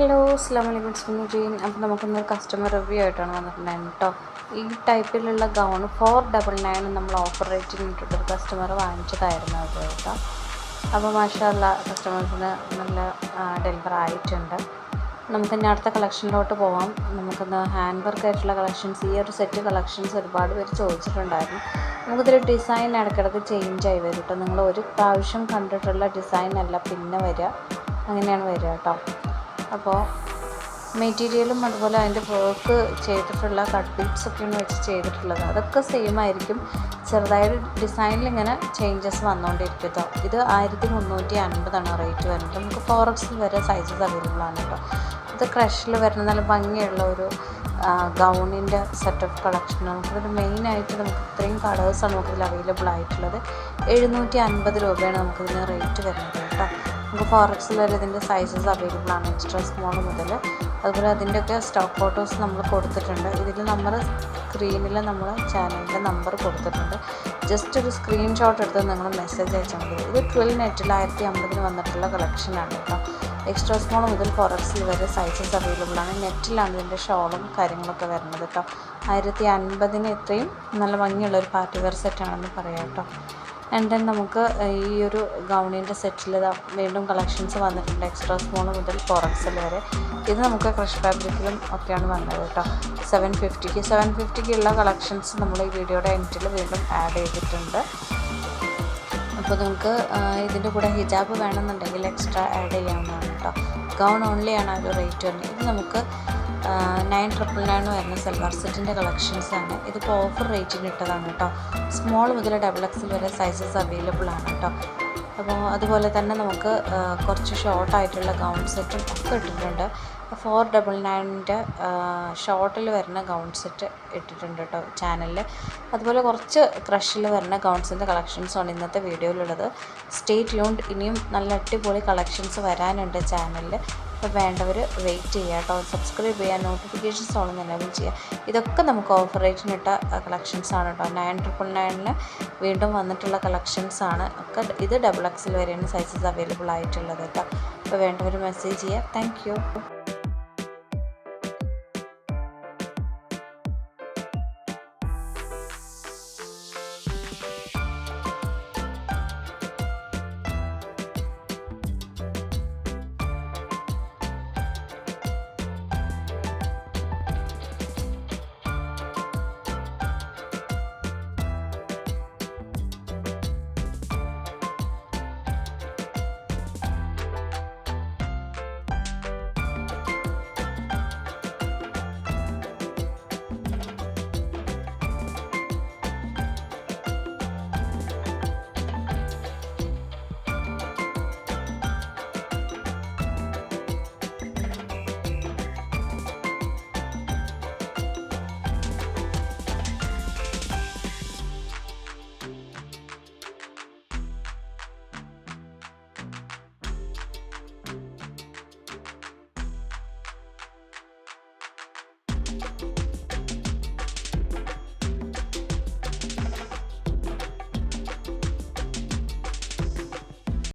Hello അസ്സലാമലൈക്കും സുനുജീൻ. അപ്പോൾ നമുക്കൊന്നൊരു customer review ആയിട്ടാണ് വന്നിട്ടുണ്ടായിരുന്നു കേട്ടോ. ഈ ടൈപ്പിലുള്ള ഗൗൺ 499 നമ്മൾ ഓഫർ റേറ്റിന് ഇട്ടിട്ടൊരു കസ്റ്റമർ വാങ്ങിച്ചതായിരുന്നു അത് കേട്ടോ. അപ്പോൾ മാഷാഅല്ലാ കസ്റ്റമേഴ്സിന് നല്ല ഡെലിവർ ആയിട്ടുണ്ട്. നമുക്കിനി അടുത്ത കളക്ഷനിലോട്ട് പോവാം. നമുക്കിന്ന് ഹാൻഡ് വർക്ക് ആയിട്ടുള്ള കളക്ഷൻസ്, ഈ ഒരു സെറ്റ് കളക്ഷൻസ് ഒരുപാട് പേര് ചോദിച്ചിട്ടുണ്ടായിരുന്നു. നമുക്കിതിൽ ഡിസൈൻ ഇടയ്ക്കിടയ്ക്ക് ചേഞ്ച് ആയി വരും കേട്ടോ. നിങ്ങൾ ഒരു പ്രാവശ്യം കണ്ടിട്ടുള്ള ഡിസൈൻ അല്ല പിന്നെ വരിക, അങ്ങനെയാണ് വരിക കേട്ടോ. അപ്പോൾ മെറ്റീരിയലും അതുപോലെ അതിൻ്റെ വർക്ക് ചെയ്തിട്ടുള്ള കട്ട് ബീഡ്സ് ഒക്കെയാണ് വെച്ച് ചെയ്തിട്ടുള്ളത്. അതൊക്കെ സെയിം ആയിരിക്കും, ചെറുതായിട്ട് ഡിസൈനിൽ ഇങ്ങനെ ചേഞ്ചസ് വന്നുകൊണ്ടിരിക്കും കേട്ടോ. ഇത് 1350 റേറ്റ് വരുന്നത്. നമുക്ക് 4X വരെ സൈസസ് അവൈലബിൾ ആണ് കേട്ടോ. ഇത് ക്രഷിൽ വരുന്ന നല്ല ഭംഗിയുള്ള ഒരു ഗൗണിൻ്റെ സെറ്റ് ഓഫ് കളക്ഷൻ. നമുക്കിതിൽ മെയിനായിട്ട് നമുക്ക് ഇത്രയും കളേഴ്സാണ് നമുക്കിതിൽ അവൈലബിൾ ആയിട്ടുള്ളത്. 750 രൂപയാണ് നമുക്കിതിന് റേറ്റ് വരുന്നത് കേട്ടോ. നമുക്ക് 4X വരെ ഇതിൻ്റെ സൈസസ് അവൈലബിൾ ആണ്, എക്സ്ട്രാ സ്മോൾ മുതൽ. അതുപോലെ അതിൻ്റെയൊക്കെ സ്റ്റോക്ക് ഫോട്ടോസ് നമ്മൾ കൊടുത്തിട്ടുണ്ട്. ഇതിൽ നമ്മൾ സ്ക്രീനിൽ നമ്മൾ ചാനലിൻ്റെ നമ്പർ കൊടുത്തിട്ടുണ്ട്. ജസ്റ്റ് ഒരു സ്ക്രീൻഷോട്ട് എടുത്ത് നിങ്ങൾ മെസ്സേജ് അയച്ചാൽ മതി. ഇത് 12 നെറ്റിൽ 1050 വന്നിട്ടുള്ള കളക്ഷനാണ് കേട്ടോ. എക്സ്ട്രാ സ്മോൾ മുതൽ 4X വരെ സൈസസ് അവൈലബിൾ ആണ്. നെറ്റിലാണ് ഇതിൻ്റെ ഷോളും കാര്യങ്ങളൊക്കെ വരുന്നത് കേട്ടോ. 1050 ഇത്രയും നല്ല ഭംഗിയുള്ളൊരു പാർട്ടി വെയർ സെറ്റാണെന്ന് പറയാം കേട്ടോ. ആൻഡ് ദെൻ നമുക്ക് ഈ ഒരു ഗൗണിൻ്റെ സെറ്റിൽ വീണ്ടും കളക്ഷൻസ് വന്നിട്ടുണ്ട്, എക്സ്ട്രാ സ്മോൾ മുതൽ 4X വരെ. ഇത് നമുക്ക് ക്രഷ് ഫാബ്രിക്കിലും ഒക്കെയാണ് വന്നത് കേട്ടോ. 750 ഉള്ള കളക്ഷൻസ് നമ്മൾ ഈ വീഡിയോയുടെ എൻഡിൽ വീണ്ടും ആഡ് ചെയ്തിട്ടുണ്ട്. അപ്പോൾ നിങ്ങൾക്ക് ഇതിൻ്റെ കൂടെ ഹിജാബ് വേണമെന്നുണ്ടെങ്കിൽ എക്സ്ട്രാ ആഡ് ചെയ്യാവുന്നതാണ് കേട്ടോ. ഗൗൺ ഓൺലിയാണ് ആ ഒരു റേറ്റ് വരുന്നത്. ഇത് നമുക്ക് 999 വരുന്ന സൽവാർ സെറ്റിൻ്റെ കളക്ഷൻസാണ്. ഇതിപ്പോൾ ഓഫർ റേറ്റിന് ഇട്ടതാണ് കേട്ടോ. സ്മോൾ മുതൽ XXL വരെ സൈസസ് അവൈലബിൾ ആണ് കേട്ടോ. അപ്പോൾ അതുപോലെ തന്നെ നമുക്ക് കുറച്ച് ഷോർട്ടായിട്ടുള്ള ഗൗൺ സെറ്റും ഒക്കെ ഇട്ടിട്ടുണ്ട്. 499 ഷോർട്ടിൽ വരുന്ന ഗൗൺ സെറ്റ് ഇട്ടിട്ടുണ്ട് കേട്ടോ ചാനലിൽ. അതുപോലെ കുറച്ച് ക്രഷിൽ വരുന്ന ഗൗൺസിൻ്റെ കളക്ഷൻസാണ് ഇന്നത്തെ വീഡിയോയിലുള്ളത്. Stay tuned. ഇനിയും നല്ല അടിപൊളി കളക്ഷൻസ് വരാനുണ്ട് ചാനലിൽ. അപ്പോൾ വേണ്ടവർ വെയിറ്റ് ചെയ്യുക കേട്ടോ. സബ്സ്ക്രൈബ് ചെയ്യുക, നോട്ടിഫിക്കേഷൻസ് ഓൺ എനേബിൾ ചെയ്യുക. ഇതൊക്കെ നമുക്ക് ഓഫർ റേറ്റിനിട്ട കളക്ഷൻസാണ് കേട്ടോ. 999 വീണ്ടും വന്നിട്ടുള്ള കളക്ഷൻസാണ് ഒക്കെ. ഇത് XXL വരെയാണ് സൈസസ് അവൈലബിൾ ആയിട്ടുള്ളത് കേട്ടോ. അപ്പോൾ വേണ്ടവർ മെസ്സേജ് ചെയ്യുക. Thank you.